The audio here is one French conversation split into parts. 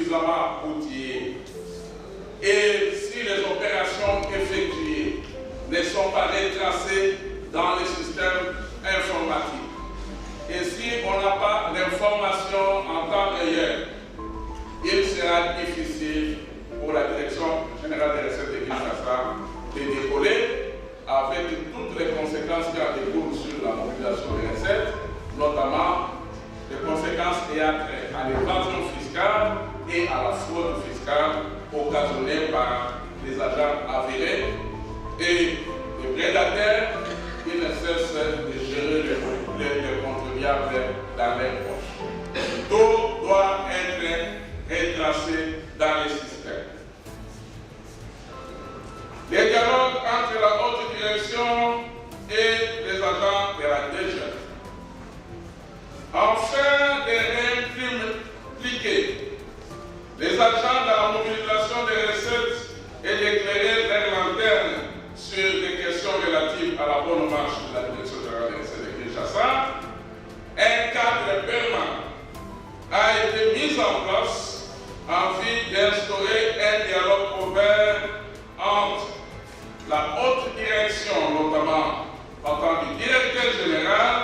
insuffisamment outillés. Et si les opérations effectuées ne sont pas retracées dans les systèmes informatiques, et si on n'a pas d'information en temps réel, il sera difficile pour la Direction générale des recettes de Kinshasa de décoller avec toutes les conséquences qui en découlent sur la mobilisation des recettes, notamment les conséquences ayant trait à l'évasion fiscale et à la fraude fiscale occasionnée par les agents avérés et les prédateurs qui ne cessent de gérer les contribuables dans les poches. Tout doit être retracé dans les systèmes. Les dialogues entre la haute direction et les agents de la DG. Afin de réimpliquer les agents dans la mobilisation des recettes et d'éclairer leurs lanternes sur des questions relatives à la bonne marche de la Direction générale des recettes de Kinshasa, un cadre permanent a été mis en place en vue d'instaurer un dialogue ouvert entre la haute direction, notamment en tant que directeur général,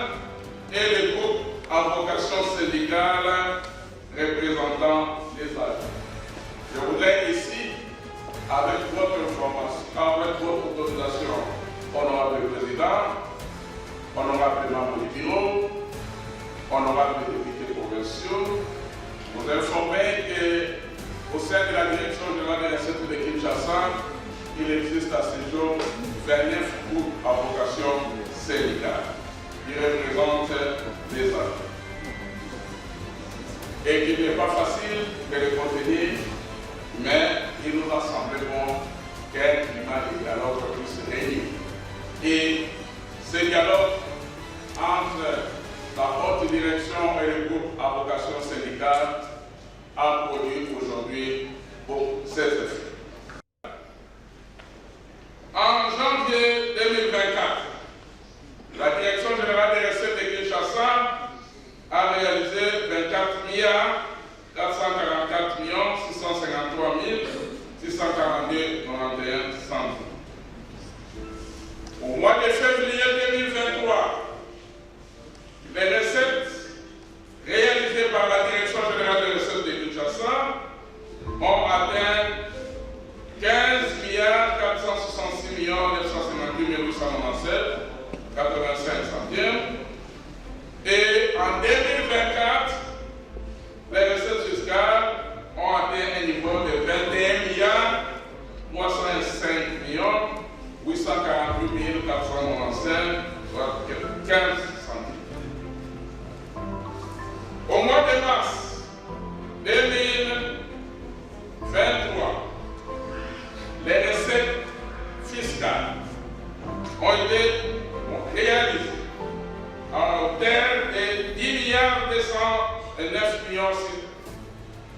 et le groupe à vocation syndicale représentant les agents. Je voudrais ici, avec votre information, avec votre autorisation, honorable président, honorable membre du bureau, honorable député provinciaux, vous informer qu'au sein de la Direction générale des recettes de Kinshasa, il existe à ce jour 29 groupes à vocation syndicale qui représentent les agents. Et qu'il n'est pas facile de les contenir, mais il nous a semblé bon qu'un climat de dialogue puisse régner. Et ce dialogue entre la haute direction et le groupe à vocation syndicale a produit aujourd'hui ses effets. En janvier 2024, la Direction générale des recettes de Kinshasa a réalisé 24 milliards 444 653 642 91 centimes. Au mois de février 2023, les recettes réalisées par la Direction générale des recettes de Kinshasa ont atteint 15 milliards 466 958 897 85 centimes. Et en 2024, les recettes fiscales ont atteint un niveau de 21 milliards 305 848 495, soit 15 centimes. Au mois de mars 2023, les recettes fiscales ont été réalisées à hauteur de 10 milliards 209 millions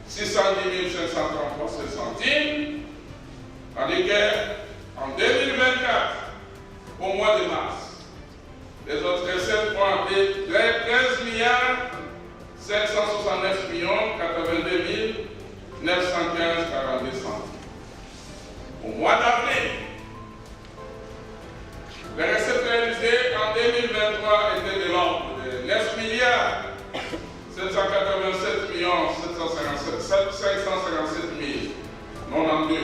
610 533 centimes, tandis qu'en 2024, au mois de mars, les autres recettes ont été 13 milliards 569 millions 82 915 42 centimes. Au mois d'avril, les recettes réalisées en 2023 étaient de l'ordre de 9 milliards 787 millions 557 092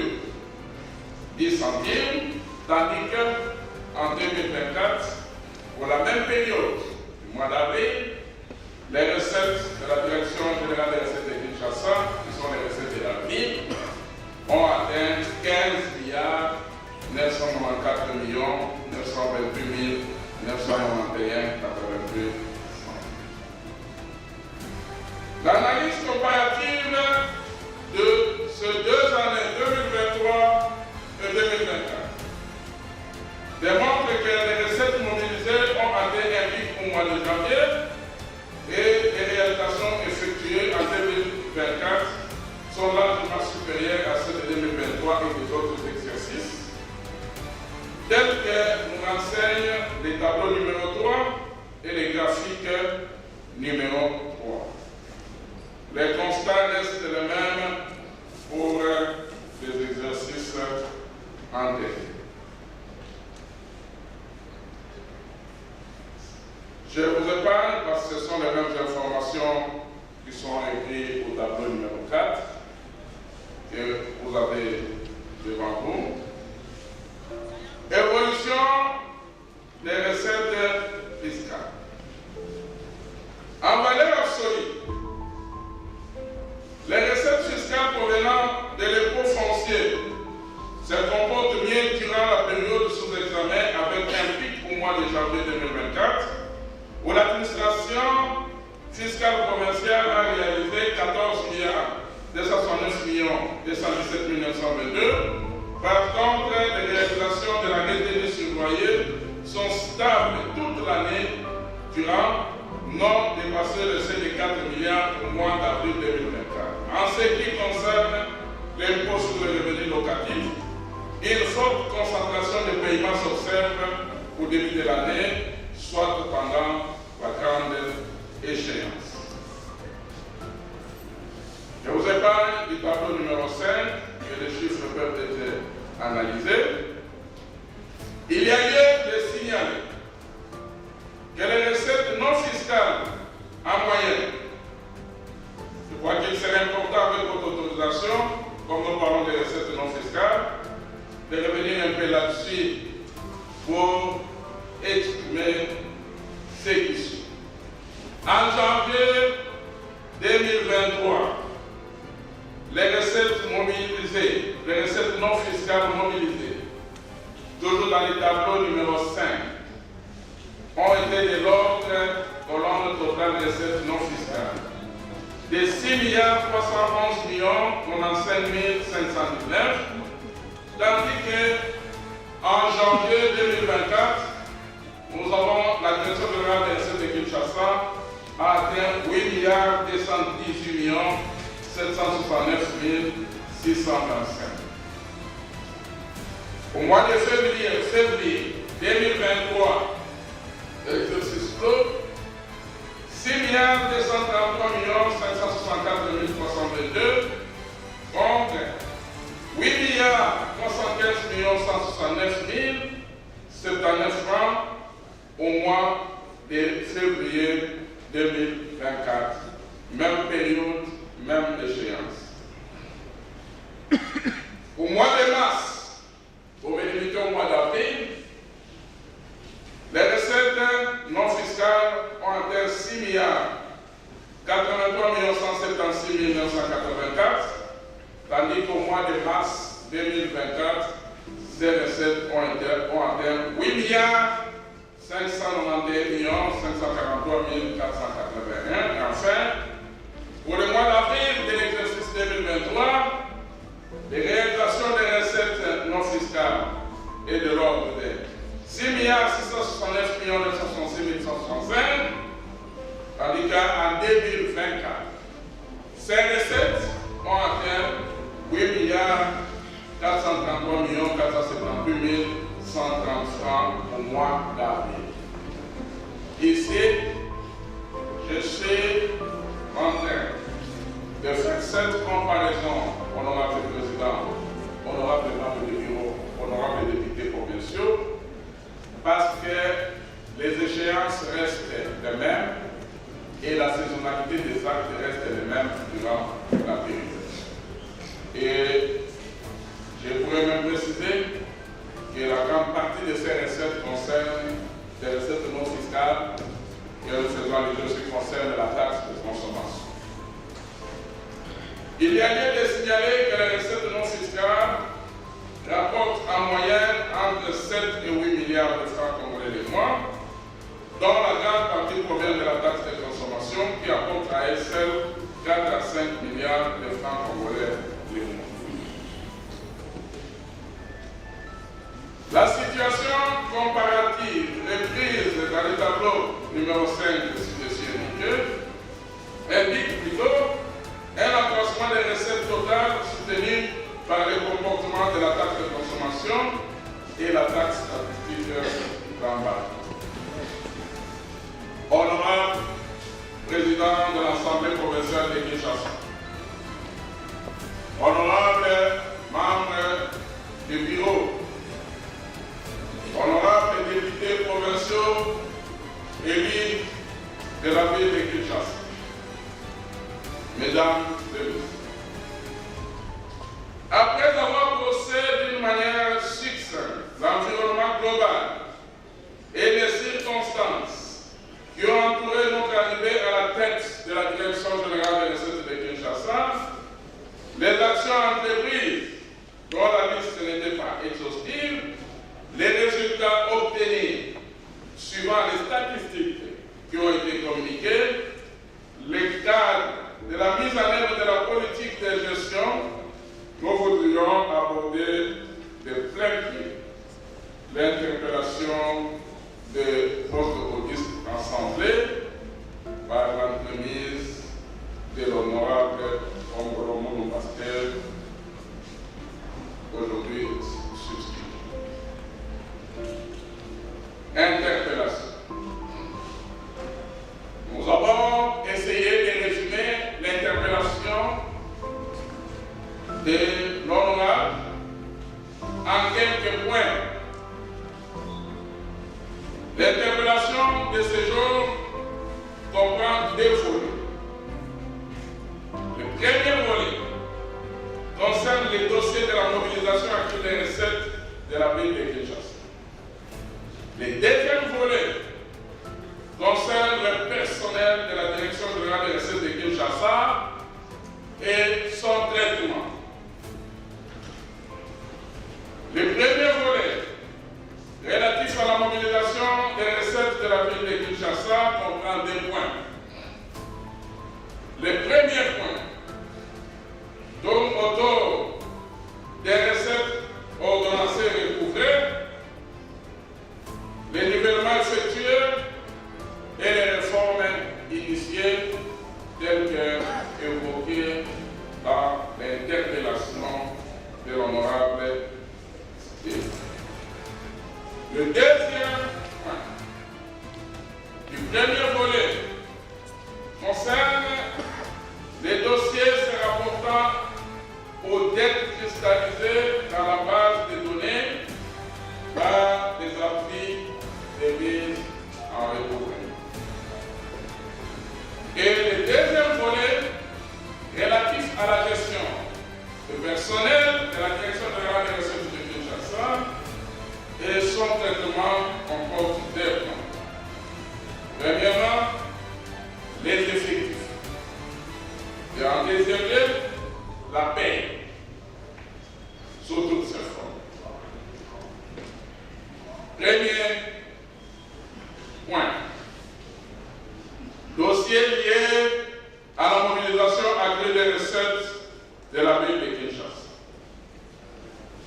10 centimes, tandis qu'en 2024, pour la même période, du mois d'avril, les recettes de la Direction générale des recettes de Kinshasa, qui sont les recettes de la ville, ont atteint 15 milliards 994 millions 928 991 82. L'analyse comparative de ces 2 années 2023 et 2024 démontre que les recettes mobilisées ont atteint un pic au mois de janvier et les réalisations effectuées en 2024 sont largement supérieures à celles de 2023 et des autres exercices, tels que nous renseignent les tableaux numéro 3 et les graphiques numéro 3. Les constats restent les mêmes pour les exercices antérieurs. Je vous épargne parce que ce sont les mêmes informations qui sont écrites au tableau numéro 4 que vous avez devant vous. Évolution des recettes fiscales. En valeur absolue, les recettes fiscales provenant de l'impôt foncier se comportent bien durant la période sous examen avec un pic au mois de janvier 2024 où l'administration fiscale provinciale a réalisé 14 269 217 922. Par contre, les réalisations de l'année dernière surveillée sont stables toute l'année durant, non dépassé le seuil de 4 milliards au mois d'avril 2024. En ce qui concerne l'impôt sur le revenu locatif, une forte concentration de paiements s'observe au début de l'année, soit pendant la grande échéance. Je vous épargne du tableau numéro 5, que les chiffres peuvent être analysés. Il y a lieu de signaler que les recettes non fiscales en moyenne, je crois qu'il serait important avec votre autorisation, comme nous parlons des recettes non fiscales, de revenir un peu là-dessus pour exprimer ce qui suit. En janvier 2023, les recettes mobilisées, les recettes non fiscales mobilisées, toujours dans le tableau numéro 5, ont été de l'ordre colonne totale de recettes non fiscales de 6 311 95 519, tandis qu'en janvier 2024, nous avons la direction générale des recettes de Kinshasa a atteint 8 218 769 625. Au mois de février 2023, l'exercice clos, 6 233 564 322 contre 8 315 169 079 francs au mois de février 2024. Même période, même échéance. Au mois de mars, pour limiter au mois d'avril, les recettes non fiscales ont atteint 6 83 176 984, tandis qu'au mois de mars 2024, ces recettes ont atteint 8 591 543 481. Et enfin, pour le mois d'avril de l'exercice 2023, les réalisations des recettes non fiscales est de l'ordre de 6 669 966 165, tandis qu'en 2024, ces recettes ont atteint 8 433 478 130 francs au mois d'avril. Ici, je suis en train de faire cette comparaison, honorable président, honorable membre du bureau, honorable député provinciaux, parce que les échéances restent les mêmes et la saisonnalité des actes reste les mêmes durant la période. Et je pourrais même préciser que la grande partie de ces recettes concerne des recettes non fiscales et nous faisons allusion ce qui concerne la taxe de consommation. Il y a lieu de signaler que les recettes non fiscales rapportent en moyenne entre 7 et 8 milliards de francs congolais le mois, dont la grande partie provient de la taxe de consommation qui apporte à elle seule 4 à 5 milliards de francs congolais le mois. La situation comparative reprise dans le tableau numéro 5 de ci-dessus indique plutôt un accroissement des recettes totales soutenues par le comportement de la taxe de consommation et la taxe statistique d'embarquement. Honorable président de l'Assemblée l'Assemblée provinciale de Kinshasa. Honorables membres du bureau, honorables députés provinciaux élus de la ville de Kinshasa, mesdames et messieurs, après avoir brossé d'une manière succincte l'environnement global et les circonstances qui ont entouré notre arrivée à la tête de la Direction générale des recettes de Kinshasa, les actions entreprises dont la liste n'était pas exhaustive, les résultats obtenus suivant les statistiques qui ont été communiquées, les cadres de la mise en œuvre de la politique de gestion, nous voudrions aborder de plein pied l'interpellation de votre auguste assemblée par l'entremise de l'honorable Ongolo Pasteur, aujourd'hui substitut. Interpellation. Nous avons essayé de résumer l'interpellation de l'honorable en quelques points. L'interpellation de ce jour comprend deux volets. Le premier volet concerne les dossiers de la mobilisation active des recettes de la ville de Kinshasa. Le deuxième volet concerne le personnel de la Direction générale des recettes de Kinshasa et son traitement. Le premier volet, relatif à la mobilisation des recettes de la ville de Kinshasa, comprend deux points. Le premier point tourne autour des recettes ordonnancées et recouvrées, les nivellements effectués et les réformes initiées telles qu'évoquées par l'interpellation de l'honorable Steve. Le deuxième point du premier volet concerne les dossiers se rapportant aux dettes cristallisées dans la base de données par des appuis de mise en recouvrement. Et le deuxième volet relatif à la gestion du personnel de la Direction générale des recettes de Kinshasa et son traitement comporte deux points. Premièrement, les effectifs. Et en deuxième lieu, la paix sous toutes ses formes. Premier point. Dossier lié à la mobilisation accrue des recettes de la ville de Kinshasa.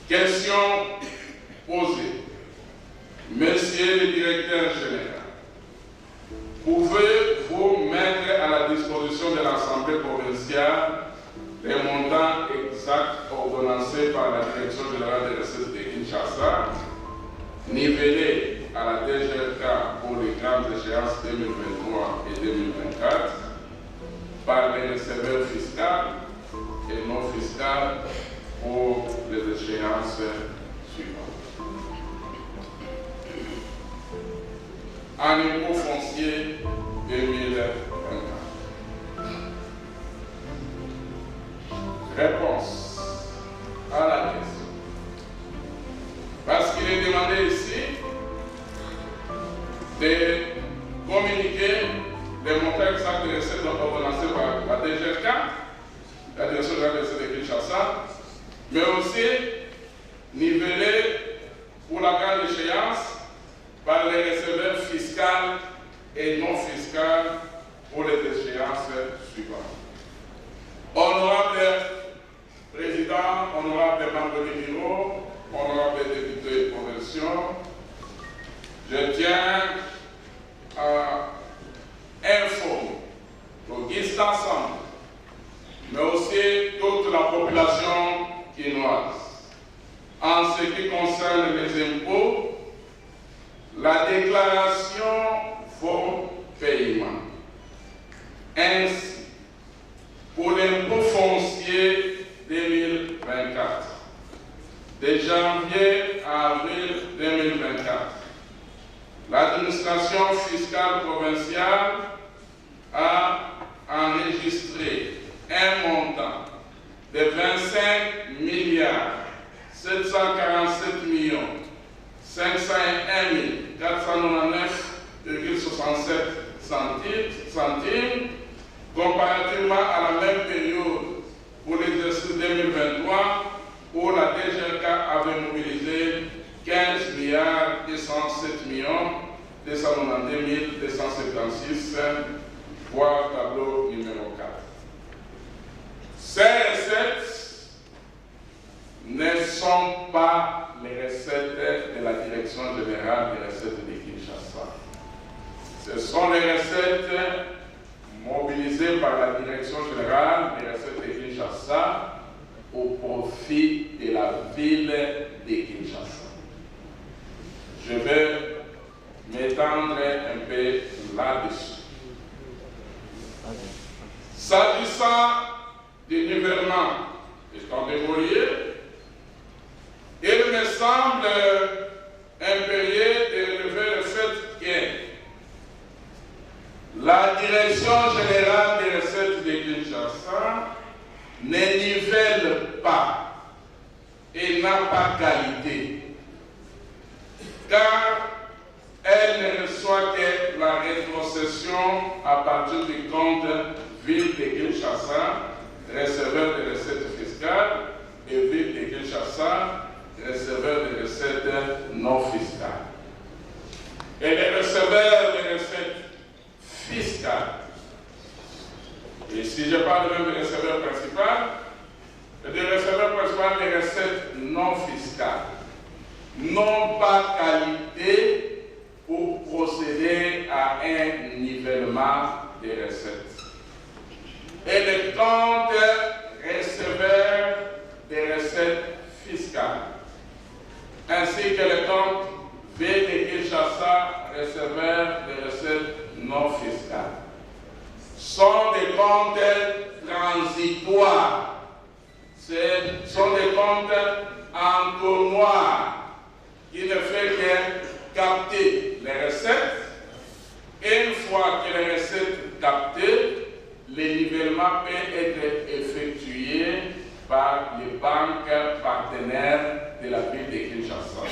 Question posée. Monsieur le directeur général, pouvez-vous mettre à la disposition de l'Assemblée provinciale les montants exacts ordonnancés par la Direction générale des recettes de Kinshasa, nivelés à la DGRK pour les grandes échéances 2023 et 2024, par les receveurs fiscaux et non fiscaux pour les échéances suivantes. En impôt foncier 2024. Réponse à la question. Parce qu'il est demandé ici de communiquer les montants exacts de recettes ordonnancées par la DGRK, la Direction générale des recettes de Kinshasa, mais aussi nivelé pour la grande échéance par les receveurs fiscaux et non fiscaux pour les échéances suivantes. Honorable Président, honorable membre du bureau, honorable députés provinciaux, je tiens à informer l'auguste ensemble, mais aussi toute la population quinoise, en ce qui concerne les impôts, la déclaration faux paiement, ainsi janvier à avril 2024, l'administration fiscale provinciale a enregistré un montant de 25 milliards 747 millions 501 499,67 centimes, comparativement à la même période pour l'exercice 2023, où la DGRK avait mobilisé 15 milliards 107 millions 292 276, voir tableau numéro 4. Ces recettes ne sont pas les recettes de la Direction générale des recettes de Kinshasa. Ce sont les recettes mobilisées par la Direction générale des recettes de Kinshasa au profit de la ville de Kinshasa. Je vais m'étendre un peu là-dessus. S'agissant du nivellement étant dévoyé, il me semble impérieux de relever le fait que la Direction générale des recettes de Kinshasa ne nivelle pas et n'a pas qualité, car elle ne reçoit que la rétrocession à partir du compte ville de Kinshasa, receveur de recettes fiscales, et ville de Kinshasa, receveur de recettes non fiscales. Et les receveurs de recettes fiscales, et si je parle même de receveur principal, des receveurs principaux des recettes non fiscales, n'ont pas qualité pour procéder à un nivellement des recettes. Et le compte receveur des recettes fiscales, ainsi que le compte V de Kinshasa, receveur des recettes non fiscales, sont des comptes transitoires. Ce sont des comptes entonnoirs qui ne fait que capter les recettes. Et une fois que les recettes captées, le nivellement peut être effectué par les banques partenaires de la ville de Kinshasa.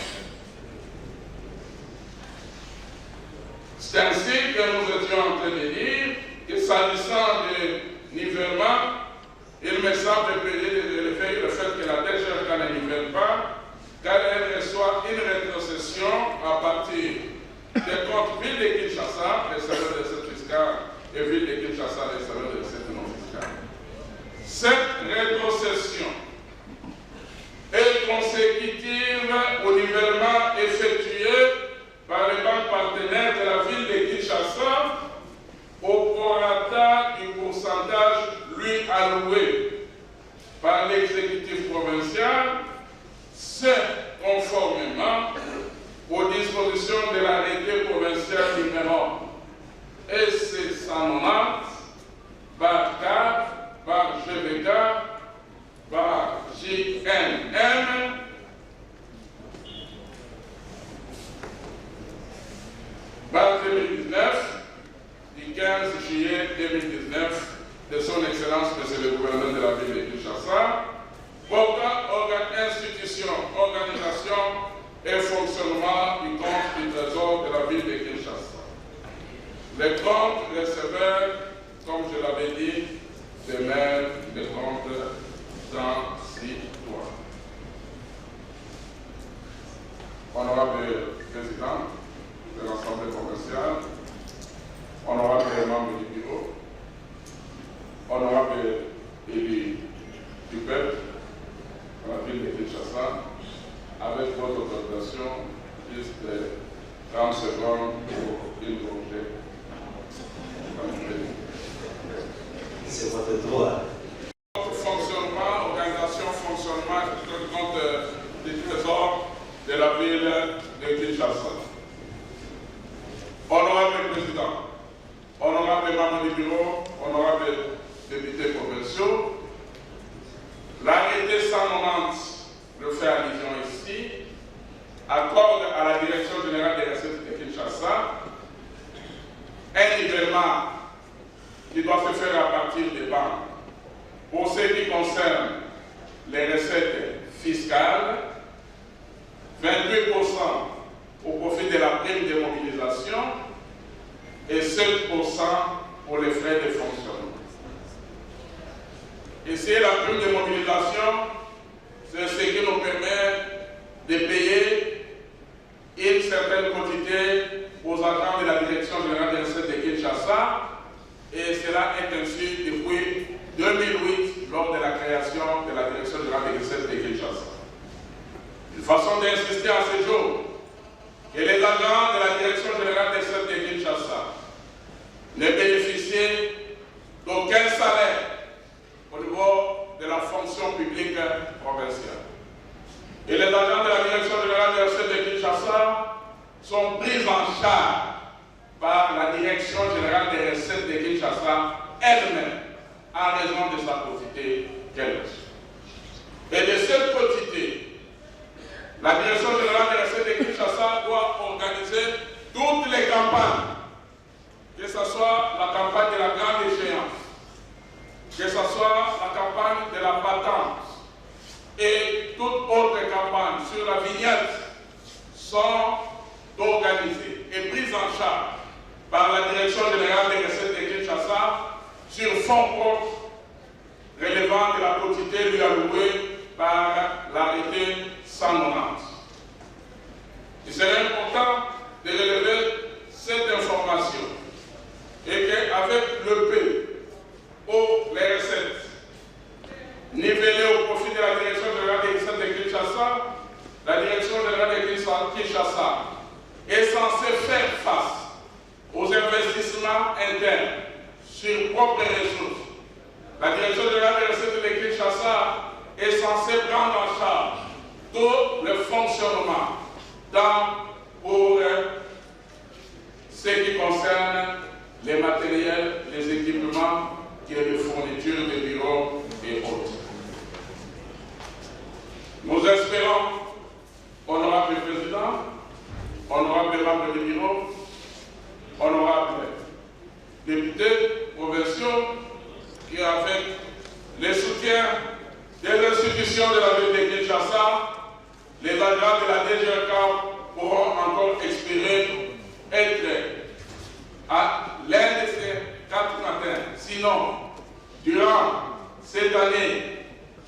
C'est ainsi que nous étions en train de dire que s'agissant du nivellement, il me semble impérieux de relever le fait que la DGRK ne nivelle pas, car elle reçoit une rétrocession à partir des comptes ville de Kinshasa, les salaires de recettes fiscales, et ville de Kinshasa, les salaires de recettes non fiscales. Cette rétrocession est consécutive au nivellement effectué par les banques partenaires de la ville de Kinshasa au prorata du pourcentage lui alloué par l'exécutif provincial, c'est conformément aux dispositions de l'arrêté provincial numéro SC190 par CAD, par GVK, par JNM, par 2019, du 15 juillet 2019, de son Excellence, Monsieur le gouverneur de la ville de Kinshasa, portant institution, organisation et fonctionnement du compte du trésor de la ville de Kinshasa. Les comptes receveurs, comme je l'avais dit, demeurent des comptes transitoires. Honorable Président de l'Assemblée provinciale, honorable membre du bureau, honorable élu du peuple à la ville de Kinshasa, avec votre autorisation, juste 30 secondes pour une congé. C'est votre droit. Fonctionnement, organisation, fonctionnement du compte du trésor de la ville de Kinshasa. Honorable Président, honorable membre du bureau, honorable députés provinciaux, l'arrêté 190 le fait allusion ici, partir des banques. Pour ce qui concerne les recettes fiscales, 28% au profit de la prime de mobilisation et 7% pour les frais de fonctionnement. Ici, la prime de mobilisation, c'est ce qui nous permet de payer une certaine quantité aux agents de la Direction générale des recettes de Kinshasa, et cela est ainsi depuis 2008 lors de la création de la Direction générale des recettes de Kinshasa. Une façon d'insister à ce jour que les agents de la Direction générale des recettes de Kinshasa ne bénéficient d'aucun salaire au niveau de la fonction publique provinciale. Et les agents de la Direction générale des recettes de Kinshasa sont pris en charge par la Direction générale des recettes de Kinshasa elle-même, en raison de sa quantité qu'elle reçoit. Et de cette quantité, la Direction générale des recettes de Kinshasa doit organiser toutes les campagnes, que ce soit la campagne de la grande échéance, que ce soit la campagne de la patente et toute autre campagne sur la vignette sont organisées et prises en charge par la Direction générale des recettes de Kinshasa sur fonds propres relevant de la quantité lui allouée par l'arrêté 190. Il serait important de relever cette information et qu'avec le P ou les recettes nivellées au profit de la Direction générale des recettes de Kinshasa, la Direction générale de Kinshasa est censée faire face aux investissements internes sur propres ressources. La Direction générale des recettes de Kinshasa est censée prendre en charge tout le fonctionnement pour ce qui concerne les matériels, les équipements, qui est de fourniture de bureaux et autres. Nous espérons, honorable président, honorable membre du bureau, honorable députés provinciaux, qui avec le soutien des institutions de la ville de Kinshasa, les agents de la DGRK pourront encore espérer être à l'un de ces 4 matins. Sinon, durant cette année,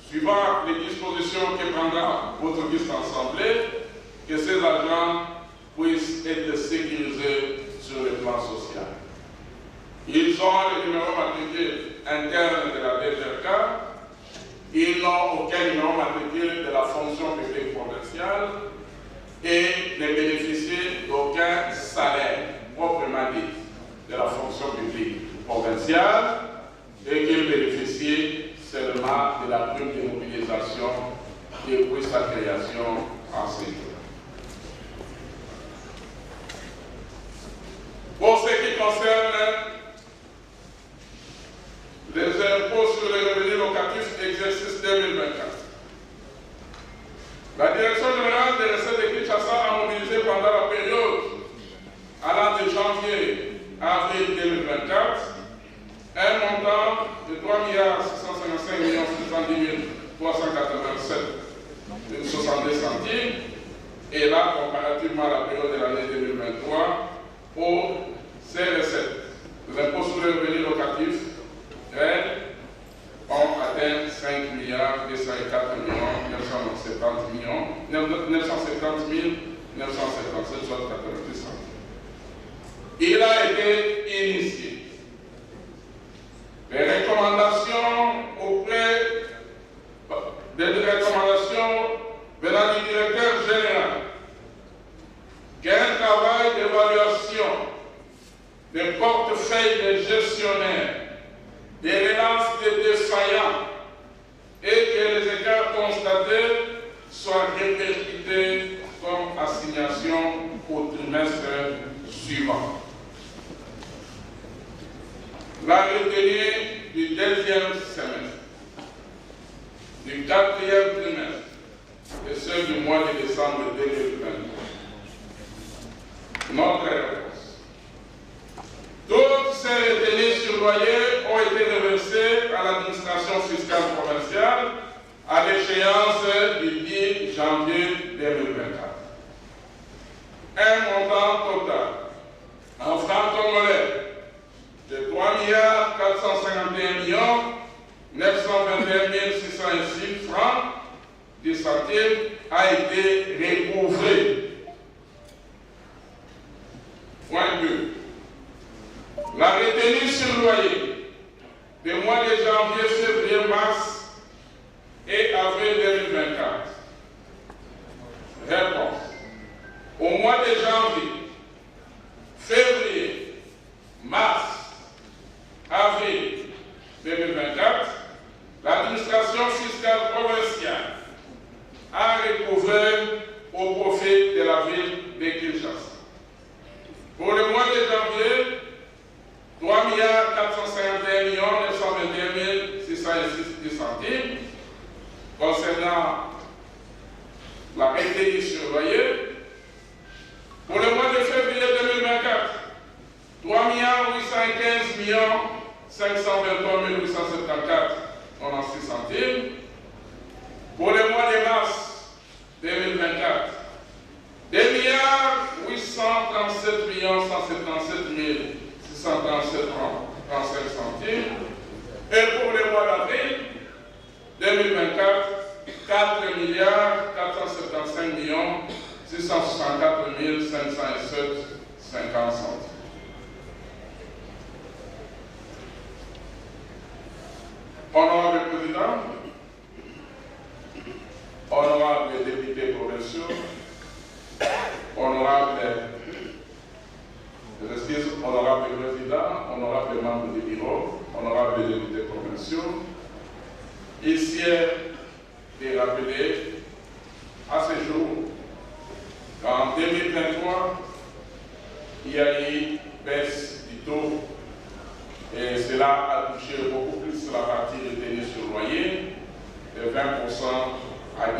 suivant les dispositions que prendra votre liste assemblée, que ces agents puissent être sécurisés sur le plan social. Ils ont le numéro matricule interne de la DGRK, ils n'ont aucun numéro matricule de la fonction publique provinciale et ne bénéficient d'aucun salaire proprement dit de la fonction publique provinciale et qu'ils bénéficient seulement de la prime de mobilisation depuis sa création en séjour. Pour ce qui concerne les impôts sur les revenus locatifs exercice 2024, la Direction générale des recettes de Kinshasa a mobilisé pendant la période allant de janvier à avril 2024 un montant de 3 655 610 387,62 centimes, et là, comparativement à la période de l'année 2023, pour ces recettes, les impôts sur les revenus locatifs ont atteint 5 204 970 977, soit 90 centimes. Il a été initié des recommandations venant du directeur général, qu'un travail d'évaluation des portefeuilles des gestionnaires, des relances des défaillants et que les écarts constatés soient répercutés comme assignation au trimestre suivant. La retenue du deuxième semestre, du quatrième trimestre et celle du mois de décembre 2020. Notre réponse. Toutes ces retenues sur loyer ont été reversées 921 606 francs 10 centimes a été recouvré. Point 2. La retenue sur loyer des mois de janvier, février, mars et avril 2024. Réponse. Au mois de janvier, février, mars, avril 2024, l'administration fiscale provinciale a recouvré au profit de la ville de Kinshasa. Pour le mois de janvier, 3 451 921 606 centimes concernant la retenue sur loyer. Pour le mois de février 2024, 3 815 523 874 96 centimes. Pour le mois de mars 2024, 2 837 177 637 francs 35 centimes. Et pour le mois d'avril 2024, 4 475 664 507 50 centimes. Honorable Président, honorable députés provinciaux, honorable Président, honorable membres du bureau, honorable députés provinciaux, ici est rappelé à ce jour qu'en 2023, il y a eu baisse du taux et cela a touché beaucoup plus la partie retenue sur loyer de 20% à 10%.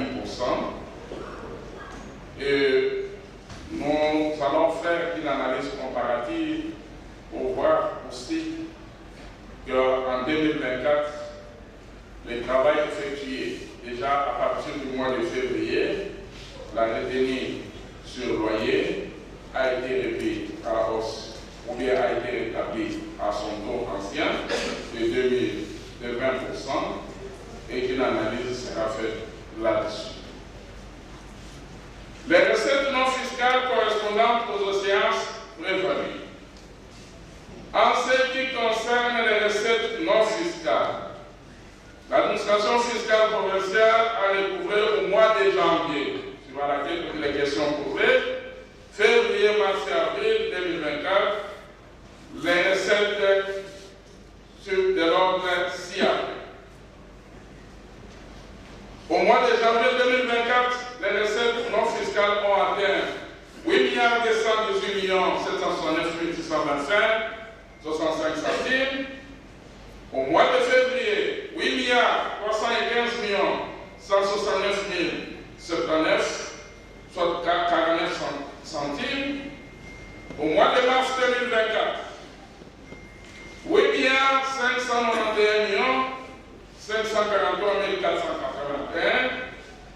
Et nous allons faire une analyse comparative pour voir aussi qu'en 2024, le travail effectué déjà à partir du mois de février, la retenue sur loyer a été revue à la hausse ou bien a été rétabli à son taux ancien de 20% et qu'une analyse sera faite là-dessus. Les recettes non fiscales correspondantes aux échéances prévalues. En ce qui concerne les recettes non fiscales, l'administration fiscale provinciale a recouvré au mois de janvier, sur laquelle les questions posées, février, mars et avril 2024, les recettes de l'ordre ci-après. Au mois de janvier 2024, les recettes non fiscales ont atteint 8 218 769 625 65 centimes. Au mois de février, 8 315 169 079, soit 49 centimes. Au mois de mars 2024, 8 591 543 481,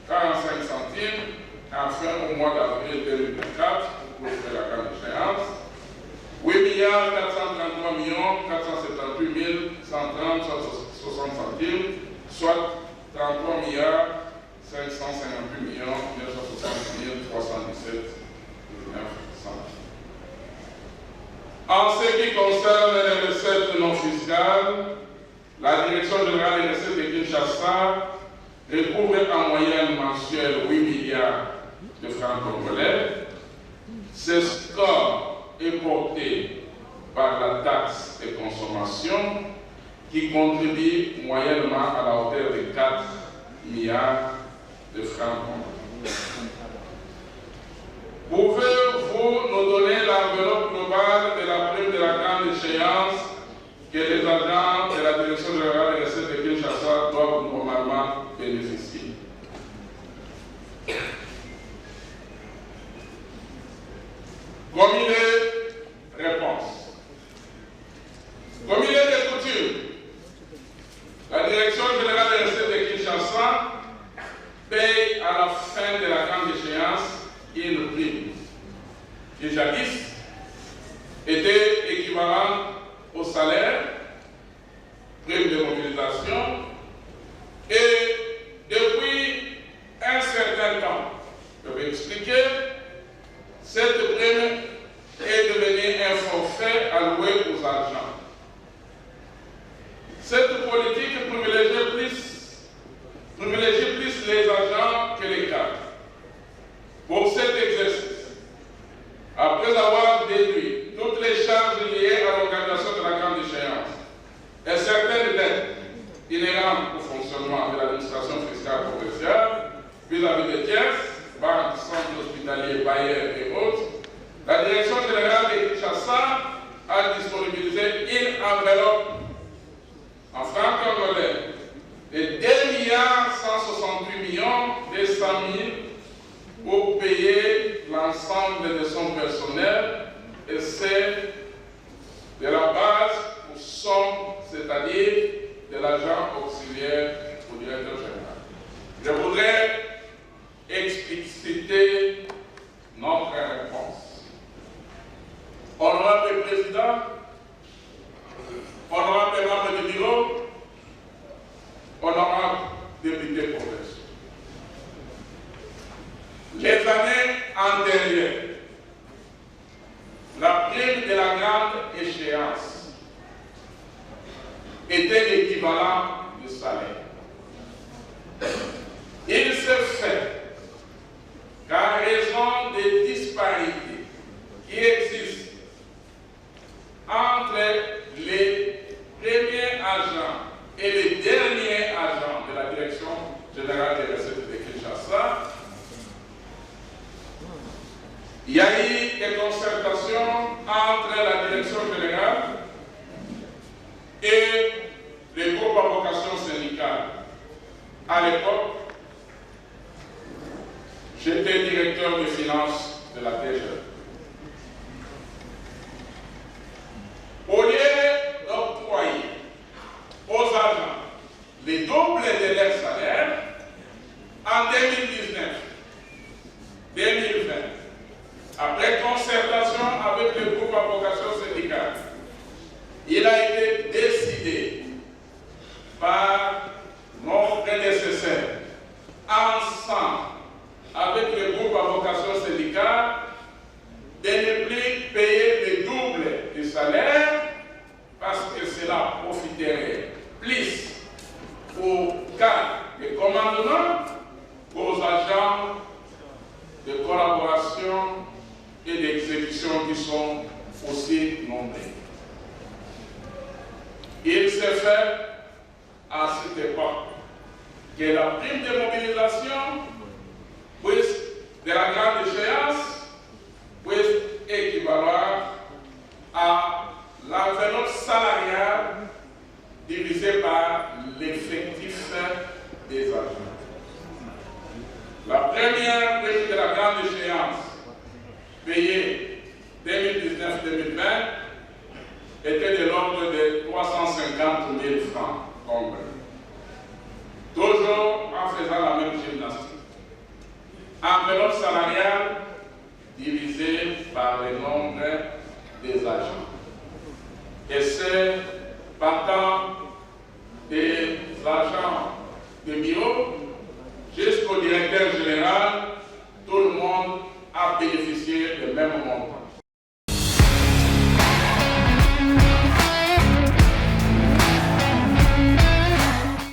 45 centimes. Enfin, au mois d'avril 2024, pour trouver la grande échéance, 8 433 478 130 60 centimes, soit 33 558 960 317 9 centimes. En ce qui concerne les recettes non fiscales, la Direction générale des recettes de Kinshasa recouvre en moyenne mensuelle 8 milliards de francs congolais. Ce score est porté par la taxe de consommation qui contribue moyennement à la hauteur de 4 milliards de francs congolais. Pouvez-vous nous donner l'enveloppe globale de la prime de la grande échéance que les agents de la Direction générale des recettes de Kinshasa doivent normalement bénéficier? Comme il est, réponse. Comme il est de coutume, la Direction générale des recettes de Kinshasa paye à la fin de la grande échéance une prime qui jadis était équivalente au salaire, prime de mobilisation mobilisation et depuis un certain temps, je vais expliquer, cette prime est devenue un forfait alloué aux agents. Cette politique privilégie plus les agents que les cadres. Pour cet exercice, après avoir déduit toutes les charges liées à l'organisation de la grande échéance et certaines dettes inhérentes au fonctionnement de l'administration fiscale provinciale vis-à-vis des caisses, banques, centres hospitaliers, bailleurs et autres, la Direction générale de Kinshasa a disponibilisé une enveloppe en francs congolais de 2,168 200 000 pour payer l'ensemble de son personnel et c'est de la base au somme, c'est-à-dire de l'agent auxiliaire au directeur général. Je voudrais expliciter notre réponse. Honorable Président, honorable membre du bureau, honorable député provincial. Les années antérieures, la prime de la grande échéance était l'équivalent du salaire. Il se fait qu'en raison des disparités qui existent entre les premiers agents et les derniers agents de la Direction générale des recettes de Kinshasa, il y a eu des concertations entre la Direction générale et les groupes à vocation syndicale. À l'époque, j'étais directeur des finances de la DGE. Au lieu d'octroyer aux agents les doubles de leur salaire, en 2019-2020, après concertation avec le groupe à vocation syndicale, il a été décidé par nos prédécesseurs, ensemble avec le groupe à vocation syndicale, de ne plus payer le double du salaire parce que cela profiterait plus aux cadres de commandement qu'aux agents de collaboration et d'exécution qui sont aussi nombreux. Il s'est fait à cette époque que la prime de mobilisation de la grande échéance puisse équivaloir à l'enveloppe salariale divisée par l'effectif des agents. La première prime de la grande échéance payée 2019-2020 était de l'ordre de 350 000 francs congolais. Toujours en faisant la même gymnastique. Enveloppe salariale divisée par le nombre des agents. Et c'est partant des agents de bureau jusqu'au directeur général, tout le monde a bénéficié du même montant.